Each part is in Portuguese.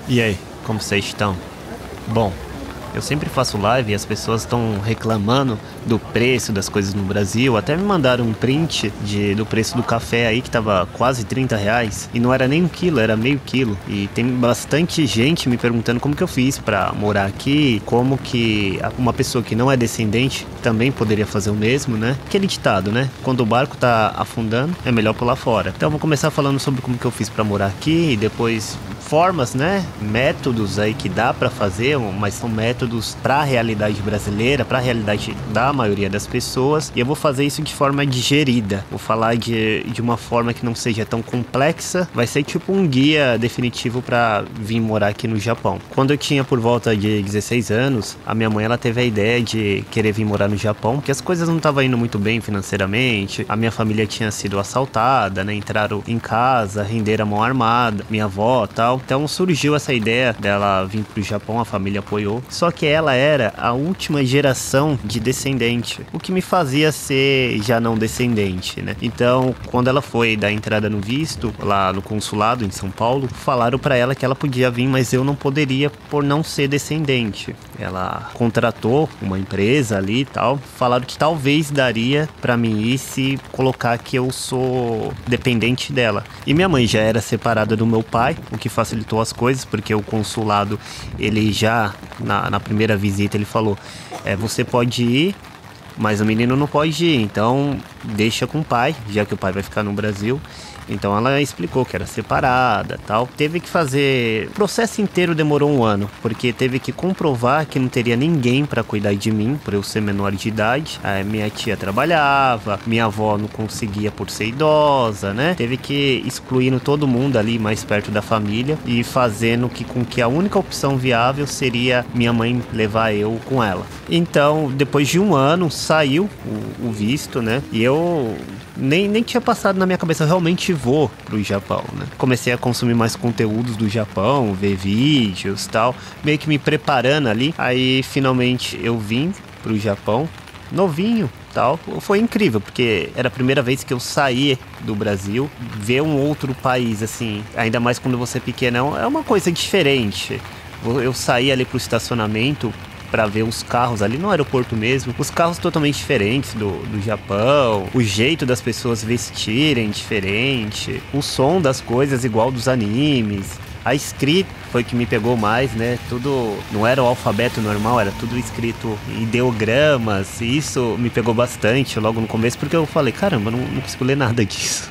E aí, como vocês estão? Bom, eu sempre faço live e as pessoas estão reclamando do preço das coisas no Brasil. Até me mandaram um print do preço do café aí que tava quase R$ 30. E não era nem 1 quilo, era meio quilo. E tem bastante gente me perguntando como que eu fiz pra morar aqui, como que uma pessoa que não é descendente também poderia fazer o mesmo, né? Aquele ditado, né? Quando o barco tá afundando, é melhor pular fora. Então eu vou começar falando sobre como que eu fiz pra morar aqui e depois formas, né? Métodos aí que dá pra fazer, mas são métodos pra realidade brasileira, pra realidade da maioria das pessoas. E eu vou fazer isso de forma digerida. Vou falar de uma forma que não seja tão complexa. Vai ser tipo um guia definitivo pra vir morar aqui no Japão. Quando eu tinha por volta de 16 anos, a minha mãe ela teve a ideia de querer vir morar no Japão, porque as coisas não estavam indo muito bem financeiramente. A minha família tinha sido assaltada, né? Entraram em casa, renderam a mão armada, minha avó, tal. Então surgiu essa ideia dela vir pro Japão, a família apoiou. Só que ela era a última geração de descendente, o que me fazia ser já não descendente, né? Então, quando ela foi dar entrada no visto, lá no consulado em São Paulo, falaram pra ela que ela podia vir, mas eu não poderia por não ser descendente. Ela contratou uma empresa ali e tal, falaram que talvez daria pra mim ir se colocar que eu sou dependente dela. E minha mãe já era separada do meu pai, o que facilitou as coisas, porque o consulado, ele já, na primeira visita, ele falou, você pode ir, mas o menino não pode ir, então deixa com o pai, já que o pai vai ficar no Brasil. Então ela explicou que era separada, tal. Teve que fazer... O processo inteiro demorou 1 ano, porque teve que comprovar que não teria ninguém para cuidar de mim, por eu ser menor de idade. Aí minha tia trabalhava, minha avó não conseguia por ser idosa, né? Teve que excluindo todo mundo ali mais perto da família e fazendo com que a única opção viável seria minha mãe levar eu com ela. Então, depois de 1 ano, saiu o visto, né? E eu nem tinha passado na minha cabeça, eu realmente vou pro Japão, né? Comecei a consumir mais conteúdos do Japão, ver vídeos e tal, meio que me preparando ali. Aí, finalmente, eu vim pro Japão, novinho, tal. Foi incrível, porque era a primeira vez que eu saí do Brasil. Ver um outro país, assim, ainda mais quando você é pequeno, é uma coisa diferente. Eu saí ali pro estacionamento para ver os carros ali no aeroporto mesmo, os carros totalmente diferentes do Japão, o jeito das pessoas vestirem diferente, o som das coisas igual dos animes. A escrita foi que me pegou mais, né? Tudo não era o alfabeto normal, era tudo escrito em ideogramas. E isso me pegou bastante logo no começo, porque eu falei, caramba, não consigo ler nada disso.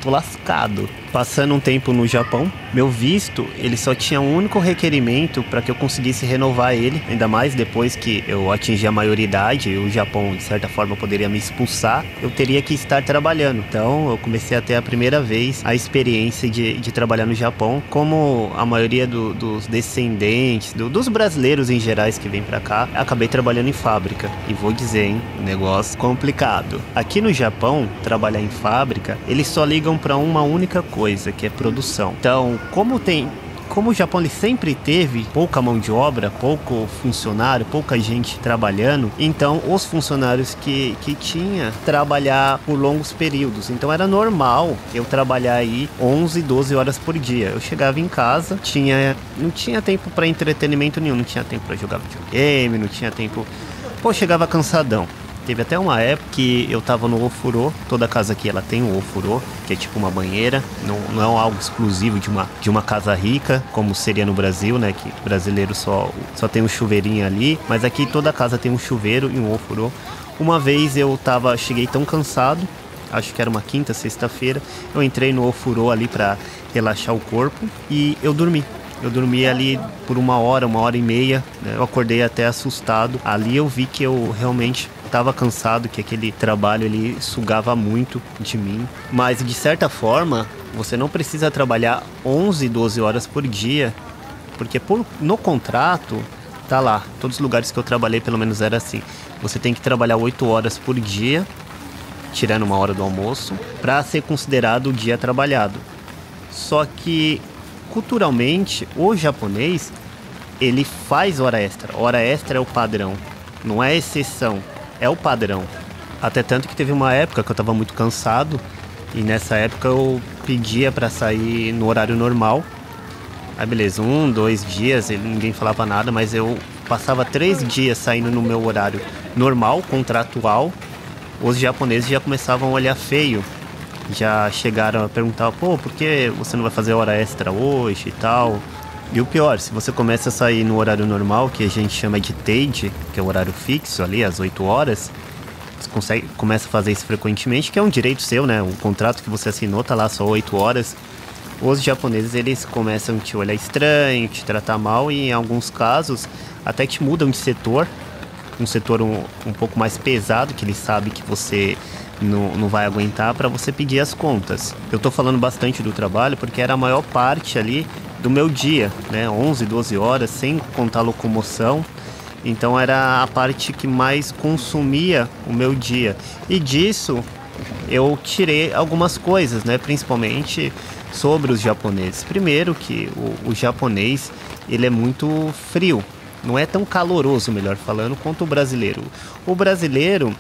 Tô lascado. Passando um tempo no Japão, meu visto, ele só tinha um único requerimento para que eu conseguisse renovar ele, ainda mais depois que eu atingi a maioridade e o Japão, de certa forma, poderia me expulsar, eu teria que estar trabalhando. Então, eu comecei a ter a primeira vez a experiência de trabalhar no Japão, como a maioria dos descendentes, dos brasileiros em gerais que vêm para cá, acabei trabalhando em fábrica. E vou dizer, hein, negócio complicado. Aqui no Japão, trabalhar em fábrica, eles só ligam para uma única coisa, que é produção. Então, como o Japão ele sempre teve pouca mão de obra, pouco funcionário, pouca gente trabalhando, então os funcionários que tinha trabalhar por longos períodos. Então era normal eu trabalhar aí 11, 12 horas por dia. Eu chegava em casa, não tinha tempo para entretenimento nenhum, não tinha tempo para jogar videogame, não tinha tempo... Pô, chegava cansadão. Teve até uma época que eu tava no ofurô. Toda casa aqui ela tem um ofurô, que é tipo uma banheira. Não é algo exclusivo de uma casa rica, como seria no Brasil, né? Que o brasileiro só tem um chuveirinho ali. Mas aqui toda casa tem um chuveiro e um ofurô. Uma vez cheguei tão cansado, acho que era uma quinta, sexta-feira. Eu entrei no ofurô ali pra relaxar o corpo e eu dormi. Eu dormi ali por 1 hora e meia, né? Eu acordei até assustado. Ali eu vi que eu realmente estava cansado, que aquele trabalho ele sugava muito de mim. Mas de certa forma, você não precisa trabalhar 11, 12 horas por dia, porque no contrato, tá lá, todos os lugares que eu trabalhei pelo menos era assim. Você tem que trabalhar 8 horas por dia, tirando 1 hora do almoço, para ser considerado o dia trabalhado. Só que culturalmente, o japonês, ele faz hora extra. Hora extra é o padrão, não é exceção, é o padrão. Até tanto que teve uma época que eu tava muito cansado e nessa época eu pedia para sair no horário normal Aí beleza, 2 dias, ninguém falava nada, mas eu passava 3 dias saindo no meu horário normal, contratual. Os japoneses já começavam a olhar feio. Já chegaram a perguntar, pô, por que você não vai fazer hora extra hoje e tal? E o pior, se você começa a sair no horário normal, que a gente chama de Teide, que é o horário fixo ali, às 8 horas, você começa a fazer isso frequentemente, que é um direito seu, né? O contrato que você assinou tá lá só 8 horas. Os japoneses, eles começam a te olhar estranho, te tratar mal e em alguns casos até te mudam de setor, um setor um pouco mais pesado, que eles sabem que você não vai aguentar, para você pedir as contas. Eu tô falando bastante do trabalho porque era a maior parte ali do meu dia, né? 11, 12 horas, sem contar locomoção. Então era a parte que mais consumia o meu dia. E disso eu tirei algumas coisas, né? Principalmente sobre os japoneses. Primeiro que o japonês, ele é muito frio. Não é tão caloroso, melhor falando, quanto o brasileiro. O brasileiro,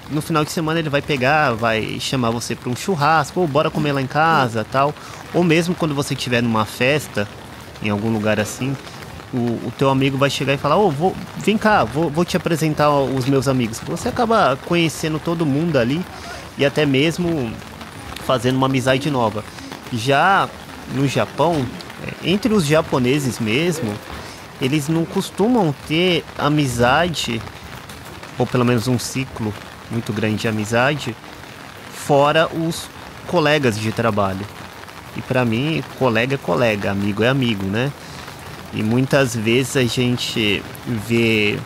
no final de semana, ele vai pegar, vai chamar você para um churrasco, ou bora comer lá em casa, tal. Ou mesmo quando você estiver numa festa, em algum lugar assim, o teu amigo vai chegar e falar, vem cá, vou te apresentar os meus amigos. Você acaba conhecendo todo mundo ali e até mesmo fazendo uma amizade nova. Já no Japão, entre os japoneses mesmo, eles não costumam ter amizade, ou pelo menos um ciclo muito grande de amizade, fora os colegas de trabalho. E pra mim, colega é colega, amigo é amigo, né? E muitas vezes a gente vê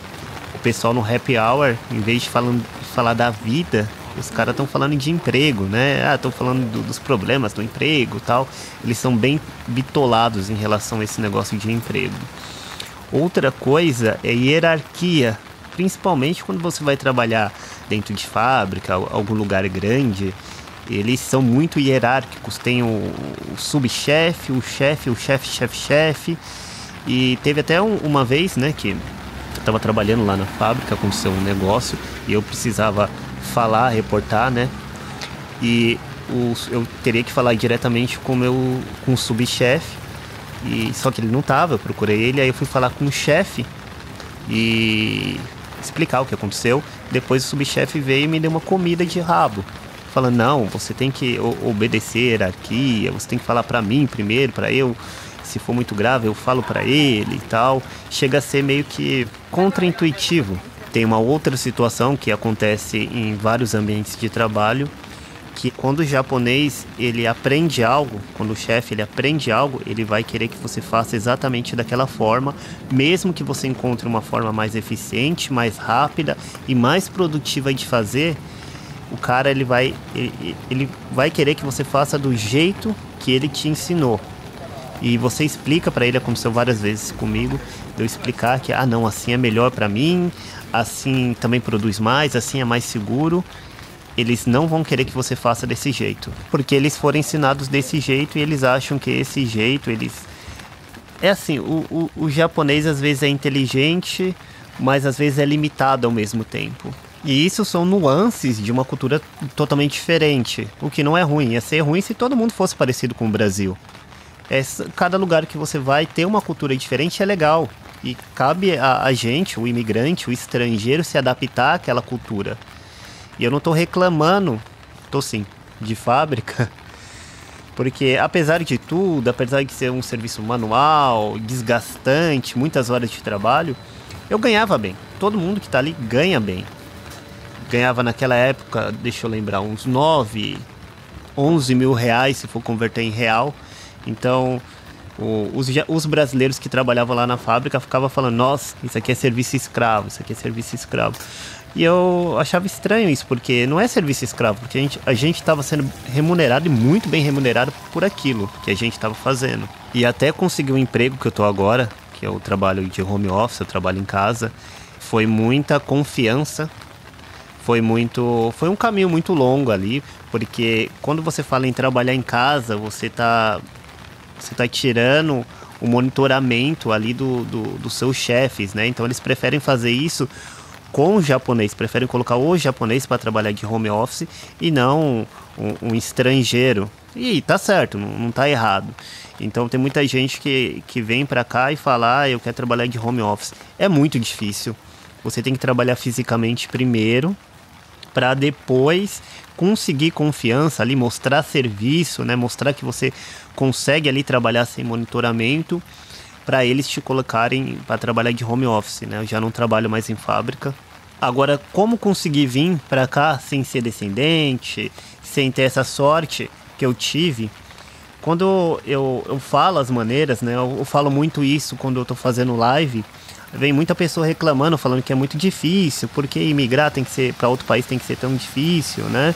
o pessoal no happy hour, em vez de falar da vida, os caras estão falando de emprego, né? Estão falando dos problemas do emprego e tal. Eles são bem bitolados em relação a esse negócio de emprego. Outra coisa é hierarquia, principalmente quando você vai trabalhar dentro de fábrica, algum lugar grande. Eles são muito hierárquicos, tem o subchefe, o chefe. E teve até uma vez, né, que eu estava trabalhando lá na fábrica com o seu negócio e eu precisava falar, reportar, né? E eu teria que falar diretamente com o subchefe. E só que ele não tava, eu procurei ele, aí eu fui falar com o chefe e explicar o que aconteceu. Depois o subchefe veio e me deu uma comida de rabo, falando, não, você tem que obedecer a hierarquia, você tem que falar pra mim primeiro, pra eu, se for muito grave eu falo pra ele e tal. Chega a ser meio que contraintuitivo. Tem uma outra situação que acontece em vários ambientes de trabalho, que quando o japonês ele aprende algo, quando o chefe ele aprende algo, ele vai querer que você faça exatamente daquela forma, mesmo que você encontre uma forma mais eficiente, mais rápida e mais produtiva de fazer. O cara ele vai querer que você faça do jeito que ele te ensinou. E você explica para ele, aconteceu várias vezes comigo, de eu explicar que não, assim é melhor para mim, assim também produz mais, assim é mais seguro. Eles não vão querer que você faça desse jeito, porque eles foram ensinados desse jeito e eles acham que esse jeito, é assim, o japonês às vezes é inteligente, mas às vezes é limitado ao mesmo tempo. E isso são nuances de uma cultura totalmente diferente, o que não é ruim. Ia ser ruim se todo mundo fosse parecido com o Brasil. Cada lugar que você vai ter uma cultura diferente é legal, e cabe a gente, o imigrante, o estrangeiro, se adaptar àquela cultura. E eu não tô reclamando, tô sim, de fábrica, porque apesar de tudo, apesar de ser um serviço manual, desgastante, muitas horas de trabalho, eu ganhava bem. Todo mundo que tá ali ganha bem. Ganhava naquela época, deixa eu lembrar, uns 9, 11 mil reais, se for converter em real. Então, os brasileiros que trabalhavam lá na fábrica ficavam falando, nossa, isso aqui é serviço escravo, isso aqui é serviço escravo. E eu achava estranho isso, porque não é serviço escravo, porque a gente estava sendo remunerado e muito bem remunerado por aquilo que a gente estava fazendo. E até conseguir o emprego que eu tô agora, que é o trabalho de home office, eu trabalho em casa, foi muita confiança, foi um caminho muito longo ali, porque quando você fala em trabalhar em casa, você tá tirando o monitoramento ali dos seus chefes, né? Então eles preferem fazer isso com o japonês, preferem colocar o japonês para trabalhar de home office e não um estrangeiro. E tá certo, não tá errado. Então tem muita gente que vem pra cá e fala, eu quero trabalhar de home office. É muito difícil. Você tem que trabalhar fisicamente primeiro, para depois conseguir confiança ali, mostrar serviço, né? Mostrar que você consegue ali trabalhar sem monitoramento, para eles te colocarem para trabalhar de home office, né? Eu já não trabalho mais em fábrica. Agora, como conseguir vir para cá sem ser descendente, sem ter essa sorte que eu tive? Quando eu falo as maneiras, né? Eu falo muito isso quando eu tô fazendo live. Vem muita pessoa reclamando, falando que é muito difícil, porque imigrar tem que ser para outro país tem que ser tão difícil, né?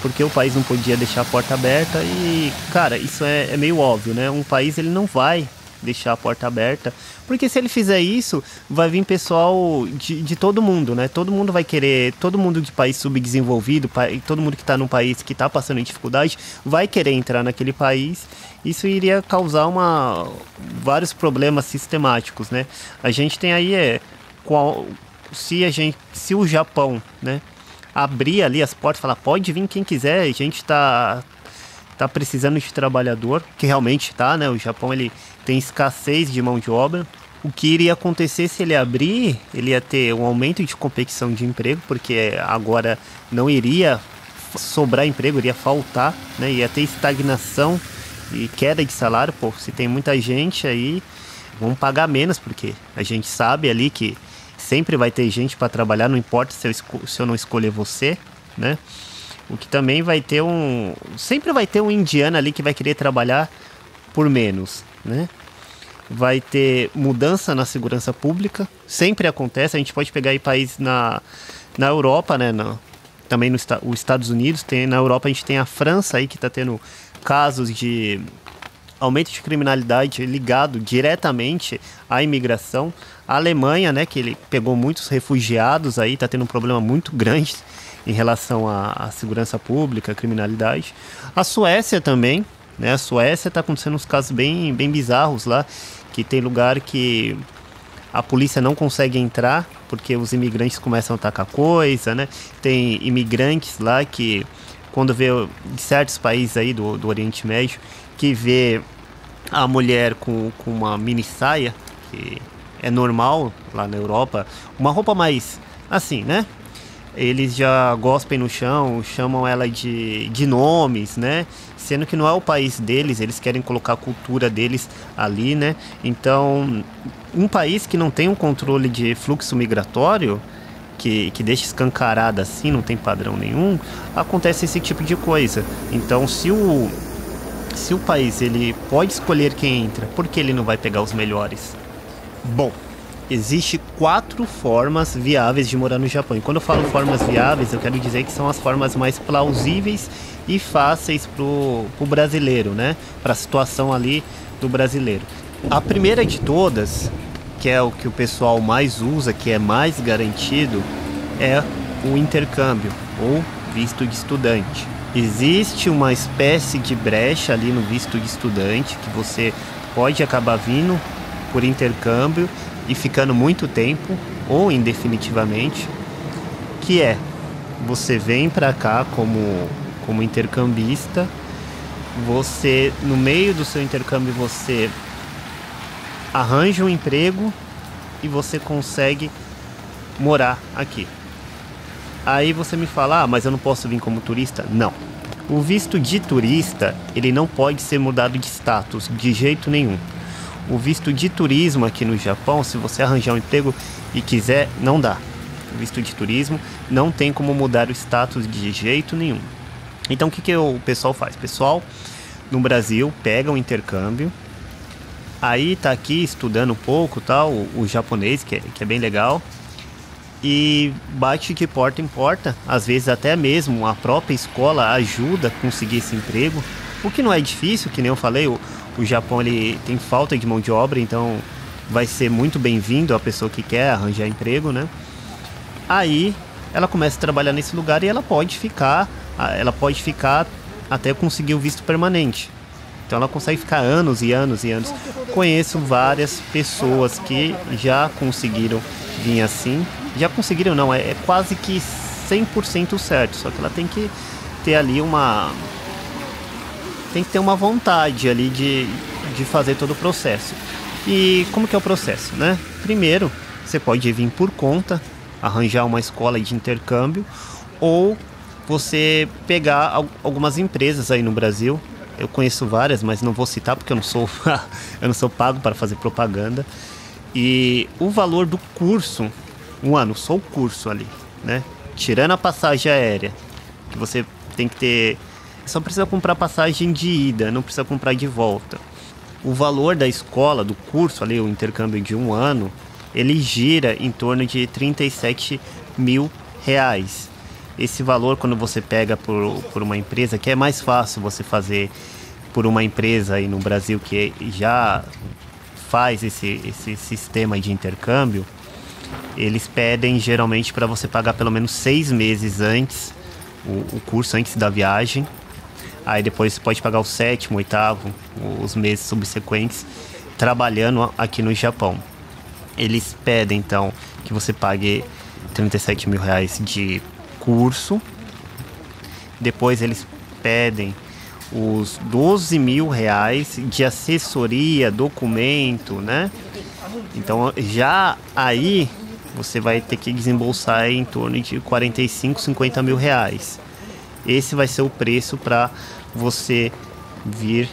Porque o país não podia deixar a porta aberta e, cara, isso é meio óbvio, né? Um país ele não vai deixar a porta aberta, porque se ele fizer isso, vai vir pessoal de todo mundo, né? Todo mundo vai querer, todo mundo de país subdesenvolvido, todo mundo que está num país que está passando em dificuldade, vai querer entrar naquele país. Isso iria causar vários problemas sistemáticos, né? A gente tem aí se o Japão, né, abrir ali as portas e falar, pode vir quem quiser, a gente tá precisando de trabalhador, que realmente tá, né? O Japão ele tem escassez de mão de obra. O que iria acontecer se ele abrir, ele ia ter um aumento de competição de emprego, porque agora não iria sobrar emprego, iria faltar, né? Ia ter estagnação e queda de salário. Pô, se tem muita gente aí, vamos pagar menos, porque a gente sabe ali que sempre vai ter gente para trabalhar, não importa se eu não escolher você, né? O que também vai ter sempre vai ter um indiano ali que vai querer trabalhar por menos, né? Vai ter mudança na segurança pública, sempre acontece. A gente pode pegar aí países na Europa, né? Também nos Estados Unidos, na Europa a gente tem a França aí que está tendo casos de aumento de criminalidade ligado diretamente à imigração. A Alemanha, né, que ele pegou muitos refugiados aí, está tendo um problema muito grande em relação à segurança pública, à criminalidade. A Suécia também, né? A Suécia está acontecendo uns casos bem bizarros lá, que tem lugar que a polícia não consegue entrar porque os imigrantes começam a atacar coisa, né? Tem imigrantes lá que, quando vê de certos países aí do Oriente Médio, que vê a mulher com uma mini saia, que é normal lá na Europa, uma roupa mais assim, né? Eles já gospem no chão, chamam ela de nomes, né? Sendo que não é o país deles, eles querem colocar a cultura deles ali, né? Então, um país que não tem um controle de fluxo migratório, que deixa escancarado assim, não tem padrão nenhum, acontece esse tipo de coisa. Então, se o país ele pode escolher quem entra, por que ele não vai pegar os melhores? Bom, existe 4 formas viáveis de morar no Japão. E quando eu falo formas viáveis, eu quero dizer que são as formas mais plausíveis e fáceis pro brasileiro, né? Para a situação ali do brasileiro. A primeira de todas, que é o que o pessoal mais usa, que é mais garantido, é o intercâmbio ou visto de estudante. Existe uma espécie de brecha ali no visto de estudante, que você pode acabar vindo por intercâmbio e ficando muito tempo ou indefinitivamente, que é você vem para cá como intercambista, você no meio do seu intercâmbio você arranja um emprego e você consegue morar aqui. Aí você me fala, mas eu não posso vir como turista? Não. O visto de turista, ele não pode ser mudado de status de jeito nenhum. O visto de turismo aqui no Japão, se você arranjar um emprego e quiser, não dá. O visto de turismo não tem como mudar o status de jeito nenhum. Então o que o pessoal faz? O pessoal no Brasil pega um intercâmbio, aí tá aqui estudando um pouco, tal, o japonês, que é bem legal, e bate de porta em porta. Às vezes até mesmo a própria escola ajuda a conseguir esse emprego, o que não é difícil, que nem eu falei, o Japão ele tem falta de mão de obra, então vai ser muito bem-vindo a pessoa que quer arranjar emprego, né? Aí ela começa a trabalhar nesse lugar e ela pode ficar até conseguir o visto permanente. Então ela consegue ficar anos e anos e anos. Conheço várias pessoas que já conseguiram vir assim. Já conseguiram não, é quase que 100% certo, só que ela tem que ter ali tem que ter uma vontade ali de fazer todo o processo. E como que é o processo, né? Primeiro, você pode vir por conta, arranjar uma escola de intercâmbio, ou você pegar algumas empresas aí no Brasil. Eu conheço várias, mas não vou citar porque eu não sou pago para fazer propaganda. E o valor do curso, um ano, só o curso ali, né? Tirando a passagem aérea, que você tem que ter... Só precisa comprar passagem de ida, não precisa comprar de volta. O valor da escola, do curso ali, o intercâmbio de um ano, ele gira em torno de R$ 37 mil. Esse valor, quando você pega por uma empresa, que é mais fácil você fazer por uma empresa aí no Brasil que já faz esse sistema de intercâmbio, eles pedem geralmente para você pagar pelo menos 6 meses antes o curso, antes da viagem. Aí depois você pode pagar o 7º, 8º, os meses subsequentes, trabalhando aqui no Japão. Eles pedem, então, que você pague R$ 37 mil de curso. Depois eles pedem os R$ 12 mil de assessoria, documento, né? Então, já aí, você vai ter que desembolsar em torno de 45, 50 mil reais. Esse vai ser o preço para você vir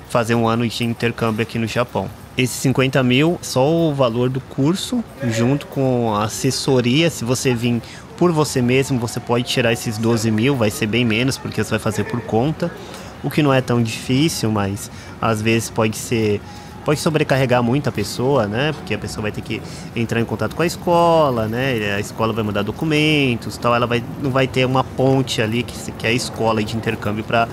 fazer um ano de intercâmbio aqui no Japão. Esses 50 mil, só o valor do curso, junto com a assessoria. Se você vir por você mesmo, você pode tirar esses 12 mil, vai ser bem menos, porque você vai fazer por conta. O que não é tão difícil, mas às vezes pode sobrecarregar muito a pessoa, né? Porque a pessoa vai ter que entrar em contato com a escola, né? A escola vai mandar documentos, tal. Ela não vai ter uma ponte ali que é a escola de intercâmbio para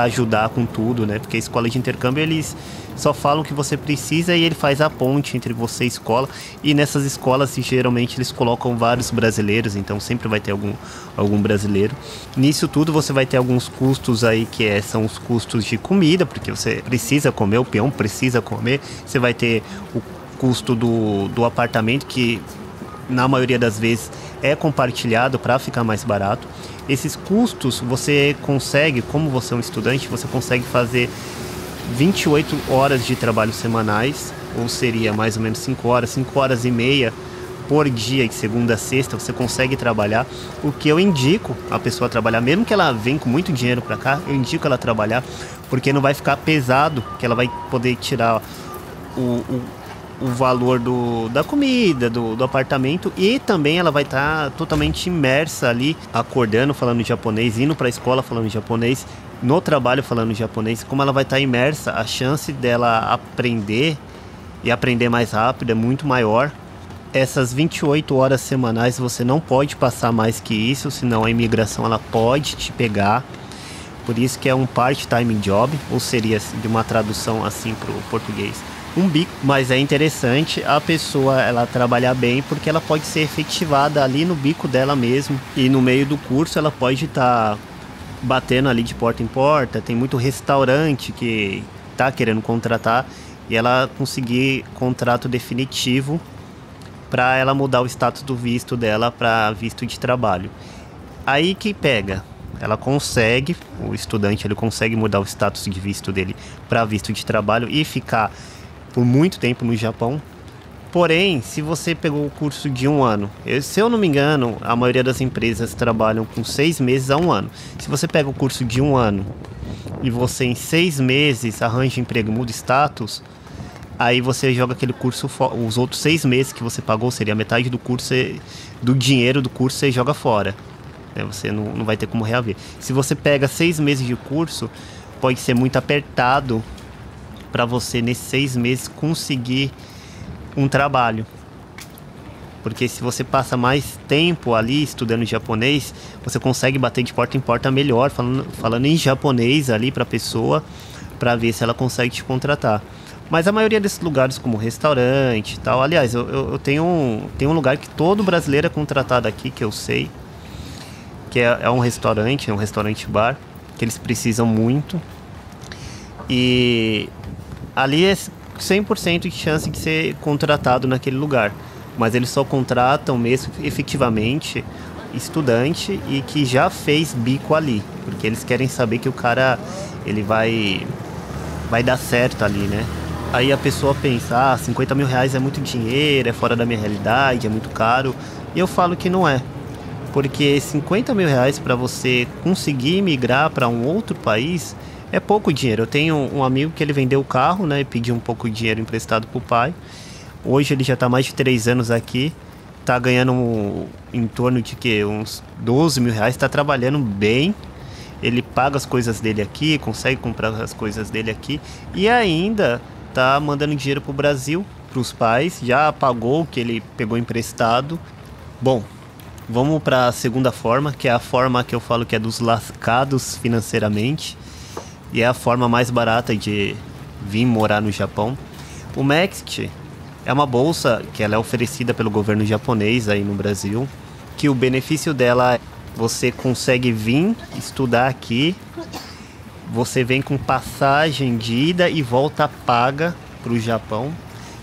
ajudar com tudo, né? Porque a escola de intercâmbio, eles só falam o que você precisa e ele faz a ponte entre você e a escola. E nessas escolas, geralmente, eles colocam vários brasileiros, então sempre vai ter algum brasileiro. Nisso tudo, você vai ter alguns custos aí, são os custos de comida, porque você precisa comer, o peão precisa comer. Você vai ter o custo do apartamento, que na maioria das vezes é compartilhado para ficar mais barato. Esses custos você consegue, como você é um estudante, você consegue fazer 28 horas de trabalho semanais, ou seria mais ou menos 5 horas e meia por dia, de segunda a sexta, você consegue trabalhar. O que eu indico a pessoa trabalhar, mesmo que ela venha com muito dinheiro para cá, eu indico ela trabalhar, porque não vai ficar pesado, que ela vai poder tirar o valor da comida, do apartamento, e também ela vai estar totalmente imersa ali, acordando, falando japonês, indo para a escola falando japonês, no trabalho falando japonês. Como ela vai estar imersa, a chance dela aprender e aprender mais rápido é muito maior. Essas 28 horas semanais você não pode passar mais que isso, senão a imigração ela pode te pegar. Por isso que é um part-time job, ou seria de uma tradução assim para o português, um bico. Mas é interessante a pessoa ela trabalhar bem, porque ela pode ser efetivada ali no bico dela mesmo, e no meio do curso ela pode estar batendo ali de porta em porta. Tem muito restaurante que tá querendo contratar, e ela conseguir contrato definitivo para ela mudar o status do visto dela para visto de trabalho. Aí que pega, ela consegue, o estudante ele consegue mudar o status de visto dele para visto de trabalho e ficar por muito tempo no Japão. Porém, se você pegou o curso de um ano, se eu não me engano, a maioria das empresas trabalham com 6 meses a um ano. Se você pega o curso de um ano e você em 6 meses arranja emprego, muda status, aí você joga aquele curso, os outros 6 meses que você pagou, seria metade do curso, do dinheiro do curso, você joga fora. Você não vai ter como reaver. Se você pega 6 meses de curso, pode ser muito apertado para você nesses 6 meses conseguir um trabalho, porque se você passa mais tempo ali estudando japonês, você consegue bater de porta em porta melhor, falando em japonês ali para a pessoa, para ver se ela consegue te contratar. Mas a maioria desses lugares, como restaurante e tal, aliás, eu tenho um lugar que todo brasileiro é contratado aqui, que eu sei, que é um restaurante bar, que eles precisam muito, e ali é 100% de chance de ser contratado naquele lugar, mas eles só contratam mesmo efetivamente estudante e que já fez bico ali, porque eles querem saber que o cara ele vai dar certo ali, né? Aí a pessoa pensa, 50 mil reais é muito dinheiro, é fora da minha realidade, é muito caro. E eu falo que não é. Porque 50 mil reais para você conseguir migrar para um outro país é pouco dinheiro. Eu tenho um amigo que ele vendeu o carro, né? E pediu um pouco de dinheiro emprestado pro pai. Hoje ele já está mais de 3 anos aqui. Tá ganhando em torno de uns 12 mil reais. Tá trabalhando bem. Ele paga as coisas dele aqui, consegue comprar as coisas dele aqui. E ainda tá mandando dinheiro pro Brasil, pros pais. Já pagou o que ele pegou emprestado. Bom, vamos para a segunda forma, que é a forma que eu falo que é dos lascados financeiramente. E é a forma mais barata de vir morar no Japão. O Mexit é uma bolsa que ela é oferecida pelo governo japonês aí no Brasil. Que o benefício dela é você consegue vir estudar aqui. Você vem com passagem de ida e volta paga para o Japão.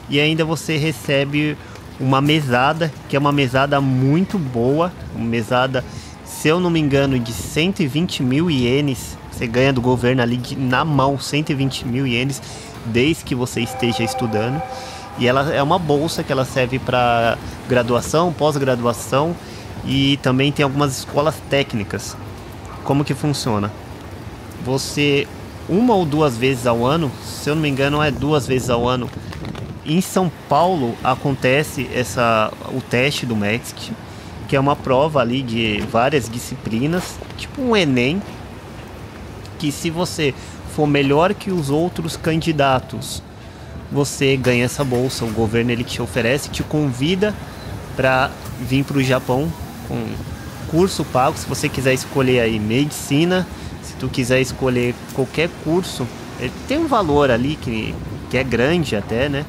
E ainda você recebe uma mesada, que é uma mesada muito boa. Uma mesada, se eu não me engano, de 120 mil ienes. Você ganha do governo ali na mão 120 mil ienes, desde que você esteja estudando. E ela é uma bolsa que ela serve para graduação, pós-graduação e também tem algumas escolas técnicas. Como que funciona? Você, uma ou duas vezes ao ano, se eu não me engano é 2 vezes ao ano, em São Paulo acontece o teste do Mexit, que é uma prova ali de várias disciplinas, tipo um Enem, que se você for melhor que os outros candidatos, você ganha essa bolsa. O governo ele te oferece, te convida para vir para o Japão com curso pago. Se você quiser escolher aí medicina, se tu quiser escolher qualquer curso, tem um valor ali que é grande até, né?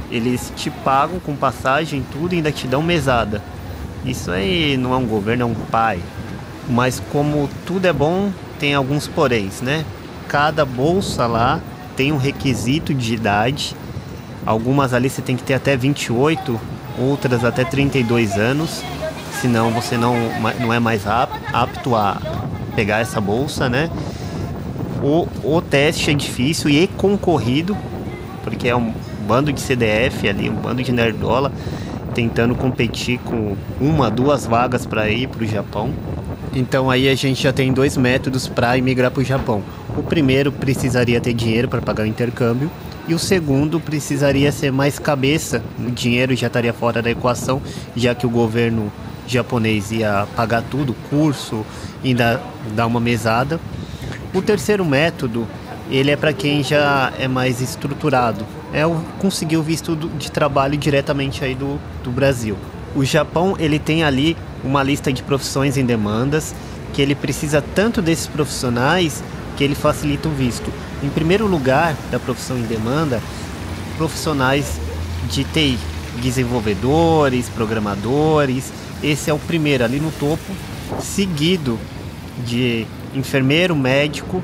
Eles te pagam com passagem e tudo e ainda te dão mesada. Isso aí não é um governo, é um pai. Mas como tudo é bom, tem alguns poréns, né? Cada bolsa lá tem um requisito de idade. Algumas ali você tem que ter até 28, outras até 32 anos. Senão você não é mais apto a pegar essa bolsa, né? O teste é difícil e é concorrido, porque é um bando de CDF ali, um bando de nerdola tentando competir com 1, 2 vagas para ir para o Japão. Então aí a gente já tem 2 métodos para emigrar para o Japão. O primeiro precisaria ter dinheiro para pagar o intercâmbio e o segundo precisaria ser mais cabeça. O dinheiro já estaria fora da equação, já que o governo japonês ia pagar tudo, curso, ainda dar uma mesada. O terceiro método, ele é para quem já é mais estruturado. Conseguir o visto de trabalho diretamente aí do Brasil. O Japão, ele tem ali uma lista de profissões em demandas, que ele precisa tanto desses profissionais que ele facilita o visto. Em primeiro lugar, da profissão em demanda, profissionais de TI, desenvolvedores, programadores. Esse é o primeiro ali no topo, seguido de enfermeiro, médico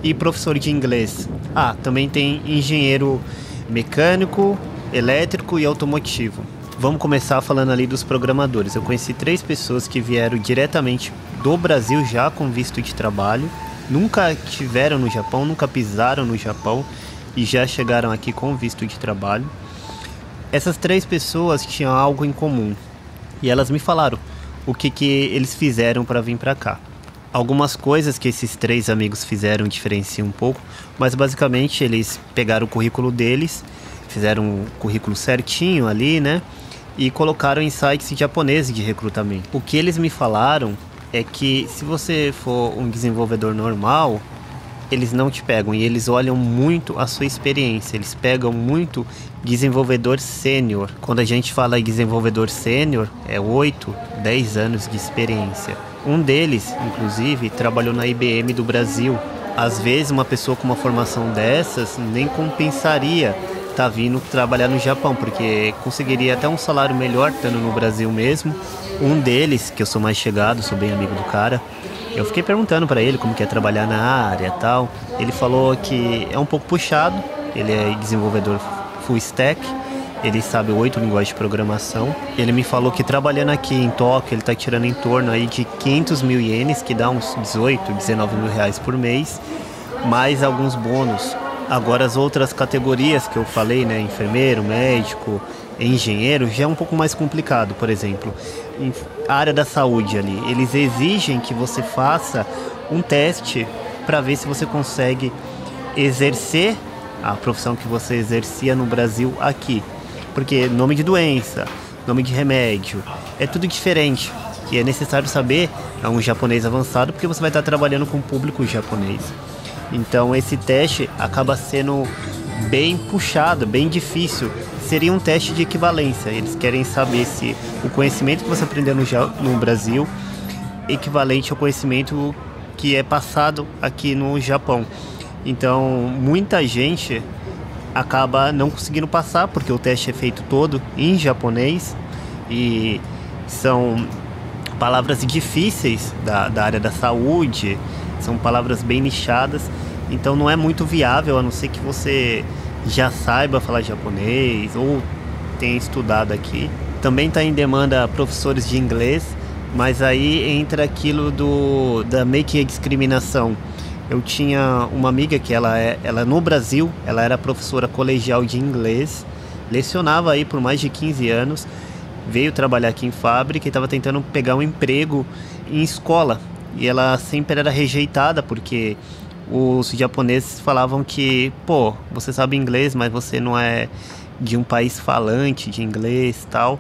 e professor de inglês. Também tem engenheiro mecânico, elétrico e automotivo. Vamos começar falando ali dos programadores. Eu conheci 3 pessoas que vieram diretamente do Brasil já com visto de trabalho. Nunca estiveram no Japão, nunca pisaram no Japão e já chegaram aqui com visto de trabalho. Essas 3 pessoas tinham algo em comum e elas me falaram o que eles fizeram para vir para cá. Algumas coisas que esses 3 amigos fizeram diferenciam um pouco, mas basicamente eles pegaram o currículo deles, fizeram um currículo certinho ali, né? E colocaram em sites japoneses de recrutamento. O que eles me falaram é que se você for um desenvolvedor normal, eles não te pegam e eles olham muito a sua experiência. Eles pegam muito desenvolvedor sênior. Quando a gente fala em desenvolvedor sênior, é 8, 10 anos de experiência. Um deles, inclusive, trabalhou na IBM do Brasil. Às vezes, uma pessoa com uma formação dessas nem compensaria tá vindo trabalhar no Japão, porque conseguiria até um salário melhor estando no Brasil mesmo. Um deles, que eu sou mais chegado, sou bem amigo do cara, eu fiquei perguntando para ele como que é trabalhar na área e tal. Ele falou que é um pouco puxado, ele é desenvolvedor full stack, ele sabe 8 linguagens de programação. Ele me falou que trabalhando aqui em Tóquio, ele tá tirando em torno aí de 500 mil ienes, que dá uns 18, 19 mil reais por mês. mais alguns bônus. Agora as outras categorias que eu falei, né, enfermeiro, médico, engenheiro, já é um pouco mais complicado. Por exemplo, em área da saúde ali, eles exigem que você faça um teste para ver se você consegue exercer a profissão que você exercia no Brasil aqui. Porque nome de doença, nome de remédio, é tudo diferente. E é necessário saber um japonês avançado, porque você vai estar trabalhando com o público japonês. Então esse teste acaba sendo bem puxado, bem difícil. Seria um teste de equivalência. Eles querem saber se o conhecimento que você aprendeu no Brasil é equivalente ao conhecimento que é passado aqui no Japão. Então muita gente acaba não conseguindo passar, porque o teste é feito todo em japonês e são palavras difíceis da área da saúde, são palavras bem nichadas, então não é muito viável, a não ser que você já saiba falar japonês ou tenha estudado aqui. Também está em demanda professores de inglês, mas aí entra aquilo da meio que discriminação. Eu tinha uma amiga que ela no Brasil, ela era professora colegial de inglês, lecionava aí por mais de 15 anos, veio trabalhar aqui em fábrica e estava tentando pegar um emprego em escola. E ela sempre era rejeitada porque os japoneses falavam que, pô, você sabe inglês, mas você não é de um país falante de inglês e tal.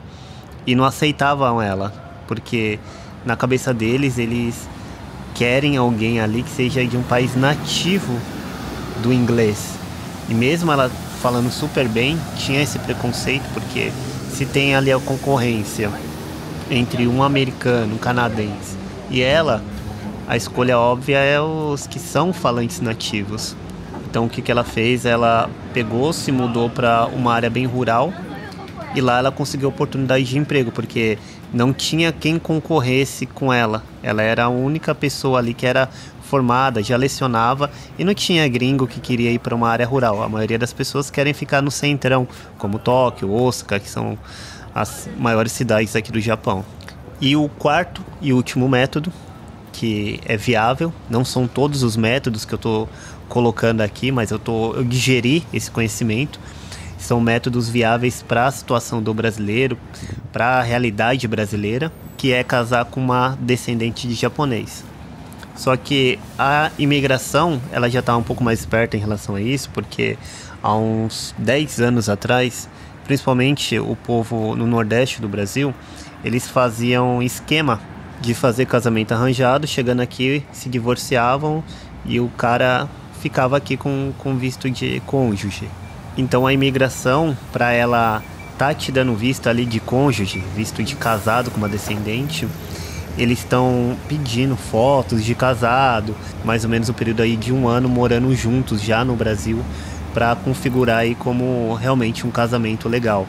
E não aceitavam ela, porque na cabeça deles, eles querem alguém ali que seja de um país nativo do inglês. E mesmo ela falando super bem, tinha esse preconceito, porque se tem ali a concorrência entre um americano, um canadense e ela, a escolha óbvia é os que são falantes nativos. Então o que ela fez? Ela pegou, se mudou para uma área bem rural e lá ela conseguiu oportunidade de emprego, porque não tinha quem concorresse com ela. Ela era a única pessoa ali que era formada, já lecionava e não tinha gringo que queria ir para uma área rural. A maioria das pessoas querem ficar no centrão, como Tóquio, Osaka, que são as maiores cidades aqui do Japão. E o quarto e último método, que é viável, não são todos os métodos que eu estou colocando aqui, mas eu digeri esse conhecimento. São métodos viáveis para a situação do brasileiro, para a realidade brasileira, que é casar com uma descendente de japonês. Só que a imigração, ela já está um pouco mais esperta em relação a isso, porque há uns 10 anos atrás, principalmente o povo no Nordeste do Brasil, eles faziam esquema de fazer casamento arranjado, chegando aqui, se divorciavam e o cara ficava aqui com visto de cônjuge. Então a imigração, para ela tá te dando visto ali de cônjuge, visto de casado com uma descendente, eles estão pedindo fotos de casado, mais ou menos o período aí de 1 ano morando juntos já no Brasil, para configurar aí como realmente um casamento legal.